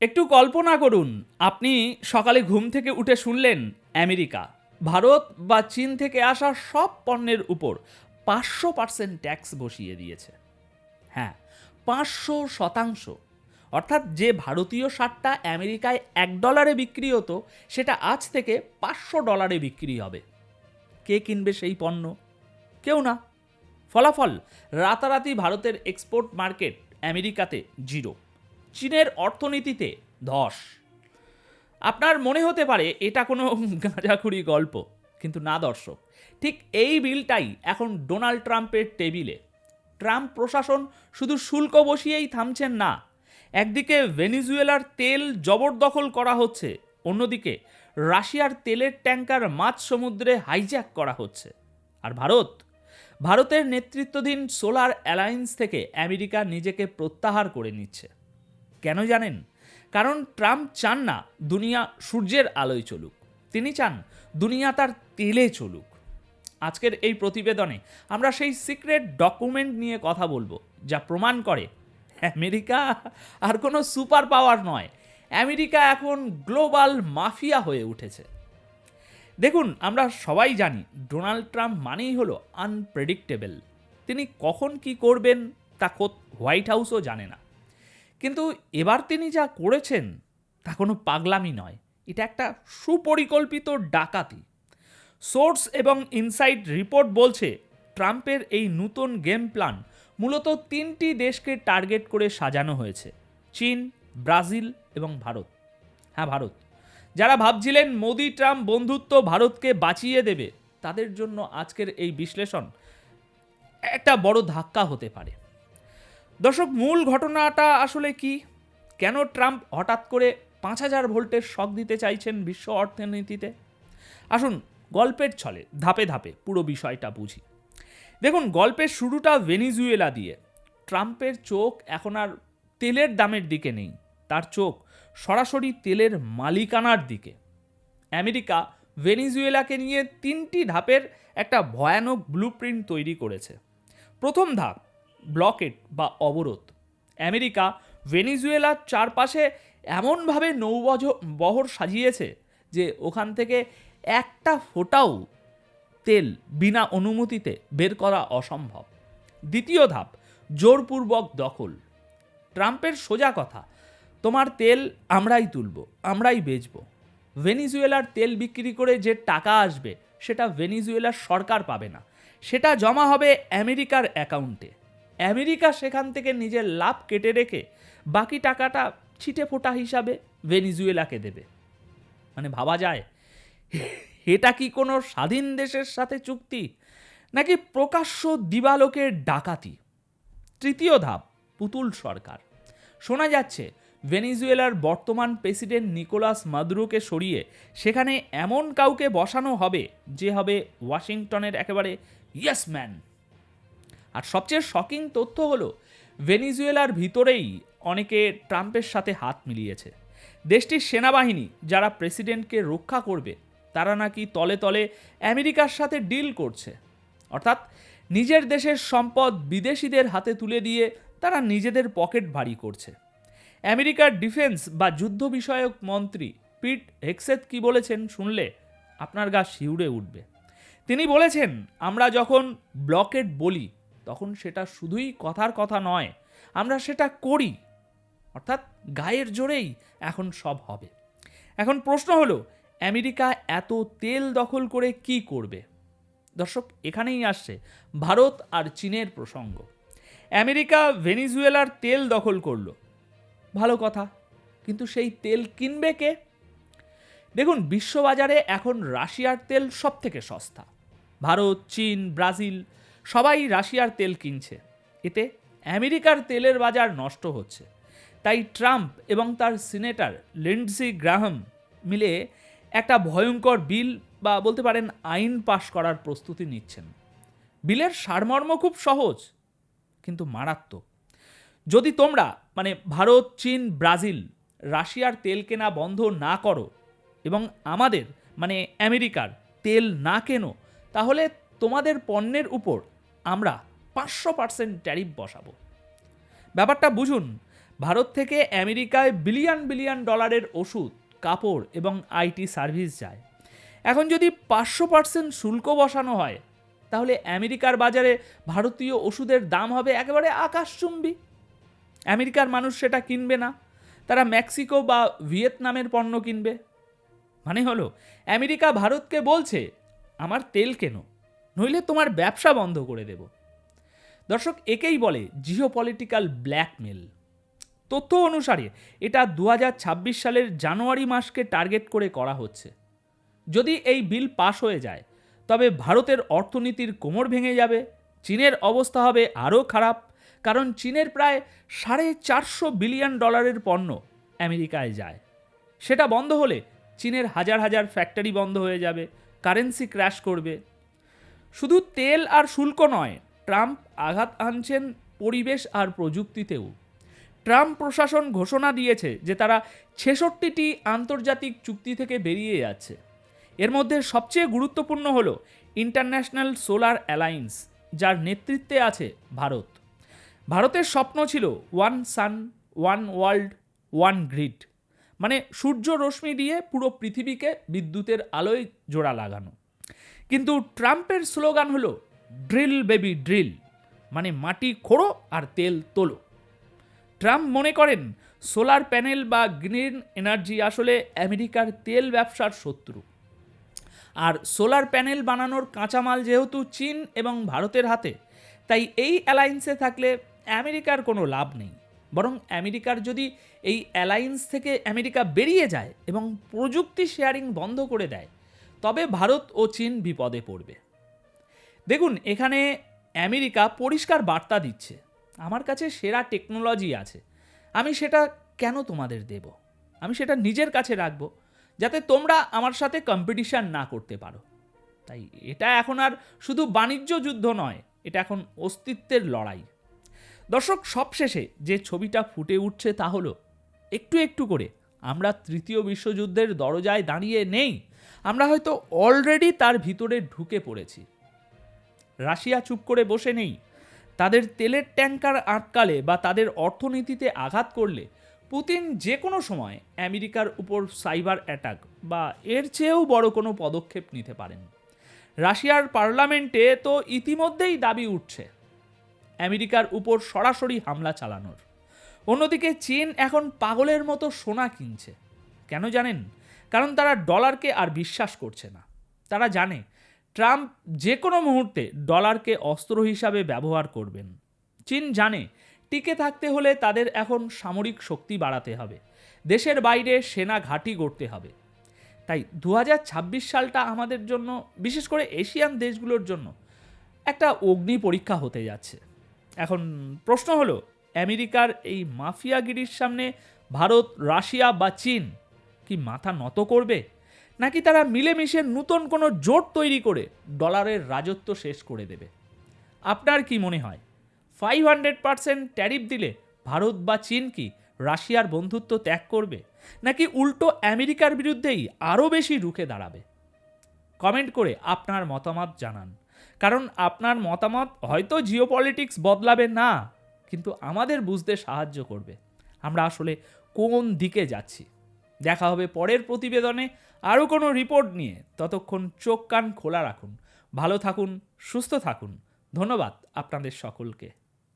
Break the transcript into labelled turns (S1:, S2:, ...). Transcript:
S1: একটু কল্পনা করুন, আপনি সকালে ঘুম থেকে উঠে শুনলেন আমেরিকা ভারত বা চীন থেকে আসা সব পণ্যের উপর 500% ট্যাক্স বসিয়ে দিয়েছে। হ্যাঁ, 500%। অর্থাৎ যে ভারতীয় শার্টটা আমেরিকায় $1 বিক্রি হতো, সেটা আজ থেকে $500 বিক্রি হবে। কে কিনবে সেই পণ্য? কেউ না। ফলাফল, রাতারাতি ভারতের এক্সপোর্ট মার্কেট আমেরিকাতে জিরো, চীনের অর্থনীতিতে ধস। আপনার মনে হতে পারে এটা কোনো গাঁজাখুরি গল্প, কিন্তু না দর্শক, ঠিক এই বিলটাই এখন ডোনাল্ড ট্রাম্পের টেবিলে। ট্রাম্প প্রশাসন শুধু শুল্ক বসিয়েই থামছেন না। একদিকে ভেনিজুয়েলার তেল জবরদখল করা হচ্ছে, অন্যদিকে রাশিয়ার তেলের ট্যাঙ্কার মাঝ সমুদ্রে হাইজ্যাক করা হচ্ছে। আর ভারতের নেতৃত্বাধীন সোলার অ্যালায়েন্স থেকে আমেরিকা নিজেকে প্রত্যাহার করে নিচ্ছে। কেন জানেন? কারণ ট্রাম্প চান না দুনিয়া সূর্যের আলোয় চলুক, তিনি চান দুনিয়া তার তেলে চলুক। আজকের এই প্রতিবেদনে আমরা সেই সিক্রেট ডকুমেন্ট নিয়ে কথা বলবো, যা প্রমাণ করে আমেরিকা আর কোনো সুপার পাওয়ার নয়, আমেরিকা এখন গ্লোবাল মাফিয়া হয়ে উঠেছে। দেখুন, আমরা সবাই জানি ডোনাল্ড ট্রাম্প মানেই হলো আনপ্রেডিক্টেবল। তিনি কখন কি করবেন তা খোদ হোয়াইট হাউসও জানে না। কিন্তু এবার তিনি যা করেছেন তা কোনো পাগলামি নয়, এটা একটা সুপরিকল্পিত ডাকাতি। সোর্স এবং ইনসাইড রিপোর্ট বলছে, ট্রাম্পের এই নতুন গেম প্ল্যান মূলত 3টি দেশকে টার্গেট করে সাজানো হয়েছে: চীন, ব্রাজিল এবং ভারত। হ্যাঁ, ভারত। যারা ভাবছিলেন মোদি ট্রাম্প বন্ধুত্ব ভারতকে বাঁচিয়ে দেবে, তাদের জন্য আজকের এই বিশ্লেষণ একটা বড় ধাক্কা হতে পারে। দর্শক, মূল ঘটনাটা আসলে কি? কেন ট্রাম্প হঠাৎ করে 5000 ভোল্টের শক দিতে চাইছেন বিশ্ব অর্থনীতিতে? আসুন গল্পের ছলে ধাপে ধাপে পুরো বিষয়টা বুঝি। দেখুন, গল্পের শুরুটা ভেনিজুয়েলা দিয়ে। ট্রাম্পের চোখ এখন আর তেলের দামের দিকে নেই, তার চোখ সরাসরি তেলের মালিকানার দিকে। আমেরিকা ভেনিজুয়েলাকে নিয়ে 3টি ধাপের একটা ভয়ানক ব্লুপ্রিন্ট তৈরি করেছে। প্রথম ধাপ, ব্লকেড বা অবরোধ। আমেরিকা ভেনিজুয়েলার চারপাশে এমনভাবে নৌবহর সাজিয়েছে যে ওখান থেকে একটা ফোঁটাও তেল বিনা অনুমতিতে বের করা অসম্ভব। দ্বিতীয় ধাপ, জোরপূর্বক দখল। ট্রাম্পের সোজা কথা, তোমার তেল আমরাই তুলব, আমরাই বেচব। ভেনিজুয়েলার তেল বিক্রি করে যে টাকা আসবে, সেটা ভেনিজুয়েলার সরকার পাবে না, সেটা জমা হবে আমেরিকার অ্যাকাউন্টে। আমেরিকা সেখান থেকে নিজের লাভ কেটে রেখে বাকি টাকাটা ছিটে ফোঁটা হিসাবে ভেনিজুয়েলাকে দেবে। মানে ভাবা যায়, এটা কি কোনো স্বাধীন দেশের সাথে চুক্তি, নাকি প্রকাশ্য দিবালোকের ডাকাতি? তৃতীয় ধাপ, পুতুল সরকার। শোনা যাচ্ছে ভেনিজুয়েলার বর্তমান প্রেসিডেন্ট নিকোলাস মাদুরোকে সরিয়ে সেখানে এমন কাউকে বসানো হবে যে হবে ওয়াশিংটনের একেবারে ইয়েস ম্যান। আর সবচেয়ে শকিং তথ্য হলো, ভেনিজুয়েলার ভিতরেই অনেকে ট্রাম্পের সাথে হাত মিলিয়েছে। দেশটির সেনাবাহিনী যারা প্রেসিডেন্টকে রক্ষা করবে, তারা নাকি তলে তলে আমেরিকার সাথে ডিল করছে। অর্থাৎ নিজের দেশের সম্পদ বিদেশিদের হাতে তুলে দিয়ে তারা নিজেদের পকেট ভারী করছে। আমেরিকার ডিফেন্স বা যুদ্ধ বিষয়ক মন্ত্রী পিট হেগসেথ কি বলেছেন শুনলে আপনার গা শিউরে উঠবে। তিনি বলেছেন, আমরা যখন ব্লকেড বলি তখন সেটা শুধুই কথার কথা নয়, আমরা সেটা করি। অর্থাৎ গায়ের জোরেই এখন সব হবে। এখন প্রশ্ন হলো, আমেরিকা এত তেল দখল করে কি করবে? দর্শক, এখানেই আসছে ভারত আর চীনের প্রসঙ্গ। আমেরিকা ভেনিজুয়েলার তেল দখল করলো, ভালো কথা, কিন্তু সেই তেল কিনবে কে? দেখুন, বিশ্ববাজারে এখন রাশিয়ার তেল সব থেকে সস্তা। ভারত, চীন, ব্রাজিল সবাই রাশিয়ার তেল কিনছে। এতে আমেরিকার তেলের বাজার নষ্ট হচ্ছে। তাই ট্রাম্প এবং তার সিনেটর লিন্ডসি গ্রাহাম মিলে একটা ভয়ঙ্কর বিল বা বলতে পারেন আইন পাশ করার প্রস্তুতি নিচ্ছেন। বিলের সারমর্ম খুব সহজ কিন্তু মারাত্মক। যদি তোমরা ভারত, চীন, ব্রাজিল রাশিয়ার তেল কেনা বন্ধ না করো এবং আমাদের আমেরিকার তেল না কেনো, তাহলে তোমাদের পণ্যের উপর আমরা 500% ট্যারিফ বসাবো। ব্যাপারটা বুঝুন, ভারত থেকে আমেরিকায় বিলিয়ন বিলিয়ন ডলারের ওষুধ, কাপড় এবং আইটি সার্ভিস যায়। এখন যদি 500% শুল্ক বসানো হয়, তাহলে আমেরিকার বাজারে ভারতীয় ওষুধের দাম হবে একেবারে আকাশচুম্বী। আমেরিকার মানুষ সেটা কিনবে না, তারা মেক্সিকো বা ভিয়েতনামের পণ্য কিনবে। মানে হলো আমেরিকা ভারতকে বলছে, আমার তেল কেনো, নইলে তোমার ব্যবসা বন্ধ করে দেব। দর্শক, একেই বলে জিওপলিটিক্যাল ব্ল্যাকমেল। তথ্য অনুসারে এটা 2026 সালের জানুয়ারি মাসকে টার্গেট করে করা হচ্ছে। যদি এই বিল পাশ হয়ে যায়, তবে ভারতের অর্থনীতির কোমর ভেঙে যাবে, চীনের অবস্থা হবে আরও খারাপ, কারণ চীনের প্রায় $450 বিলিয়ন পণ্য আমেরিকায় যায়। সেটা বন্ধ হলে চীনের হাজার হাজার ফ্যাক্টরি বন্ধ হয়ে যাবে, কারেন্সি ক্র্যাশ করবে। শুধু তেল আর শুল্ক নয়, ট্রাম্প আঘাত আনছেন পরিবেশ আর প্রযুক্তিতেও। ট্রাম্প প্রশাসন ঘোষণা দিয়েছে যে তারা 66টি আন্তর্জাতিক চুক্তি থেকে বেরিয়ে যাচ্ছে। এর মধ্যে সবচেয়ে গুরুত্বপূর্ণ হল ইন্টারন্যাশনাল সোলার অ্যালায়েন্স, যার নেতৃত্বে আছে ভারত। ভারতের স্বপ্ন ছিল one sun, one world, one grid, মানে সূর্য রশ্মি দিয়ে পুরো পৃথিবীকে বিদ্যুতের আলোয় জোড়া লাগানো। কিন্তু ট্রাম্পের স্লোগান হলো ড্রিল বেবি ড্রিল, মানে মাটি খোঁড়ো আর তেল তোলো। ট্রাম্প মনে করেন সোলার প্যানেল বা গ্রিন এনার্জি আসলে আমেরিকার তেল ব্যবসার শত্রু। আর সোলার প্যানেল বানানোর কাঁচামাল যেহেতু চীন এবং ভারতের হাতে, তাই এই অ্যালায়েন্সে থাকলে আমেরিকার কোনো লাভ নেই। বরং আমেরিকার যদি এই অ্যালায়েন্স থেকে আমেরিকা বেরিয়ে যায় এবং প্রযুক্তি শেয়ারিং বন্ধ করে দেয়, তবে ভারত ও চীন বিপদে পড়বে। দেখুন, এখানে আমেরিকা পরিষ্কার বার্তা দিচ্ছে, আমার কাছে সেরা টেকনোলজি আছে, আমি সেটা কেন তোমাদের দেব? আমি সেটা নিজের কাছে রাখবো, যাতে তোমরা আমার সাথে কম্পিটিশন না করতে পারো। তাই এটা এখন আর শুধু বাণিজ্য যুদ্ধ নয়, এটা এখন অস্তিত্বের লড়াই। দর্শক, সবশেষে যে ছবিটা ফুটে উঠছে তা হলো, একটু একটু করে আমরা তৃতীয় বিশ্বযুদ্ধের দরজায় দাঁড়িয়ে নেই, আমরা হয়তো অলরেডি তার ভিতরে ঢুকে পড়েছি। রাশিয়া চুপ করে বসে নেই। তাদের তেলের ট্যাঙ্কার আটকালে বা তাদের অর্থনীতিতে আঘাত করলে পুতিন যে কোনো সময় আমেরিকার উপর সাইবার অ্যাটাক বা এর চেয়েও বড় কোনো পদক্ষেপ নিতে পারেন। রাশিয়ার পার্লামেন্টে তো ইতিমধ্যেই দাবি উঠছে আমেরিকার উপর সরাসরি হামলা চালানোর। অন্যদিকে চীন এখন পাগলের মতো সোনা কিনছে। কেন জানেন? কারণ তারা ডলারকে আর বিশ্বাস করছে না। তারা জানে ট্রাম্প যে কোনো মুহূর্তে ডলারকে অস্ত্র হিসাবে ব্যবহার করবেন। চীন জানে টিকে থাকতে হলে তাদের এখন সামরিক শক্তি বাড়াতে হবে, দেশের বাইরে সেনা ঘাঁটি গড়তে হবে। তাই 2026 সালটা আমাদের জন্য, বিশেষ করে এশিয়ান দেশগুলোর জন্য, একটা অগ্নি পরীক্ষা হতে যাচ্ছে। এখন প্রশ্ন হলো, আমেরিকার এই মাফিয়াগিরির সামনে ভারত, রাশিয়া বা চীন কি মাথা নত করবে, নাকি তারা মিলেমিশে নতুন কোনো জোট তৈরি করে ডলারের রাজত্ব শেষ করে দেবে? আপনার কি মনে হয়, 500% ট্যারিফ দিলে ভারত বা চীন কি রাশিয়ার বন্ধুত্ব ত্যাগ করবে, নাকি উল্টো আমেরিকার বিরুদ্ধেই আরও বেশি রুখে দাঁড়াবে? কমেন্ট করে আপনার মতামত জানান, কারণ আপনার মতামত হয়তো জিওপলিটিক্স বদলাবে না, কিন্তু আমাদের বুঝতে সাহায্য করবে আমরা আসলে কোন দিকে যাচ্ছি। দেখা হবে পরের প্রতিবেদনে আরও কোনো রিপোর্ট নিয়ে। ততক্ষণ চোখ কান খোলা রাখুন, ভালো থাকুন, সুস্থ থাকুন। ধন্যবাদ আপনাদের সকলকে।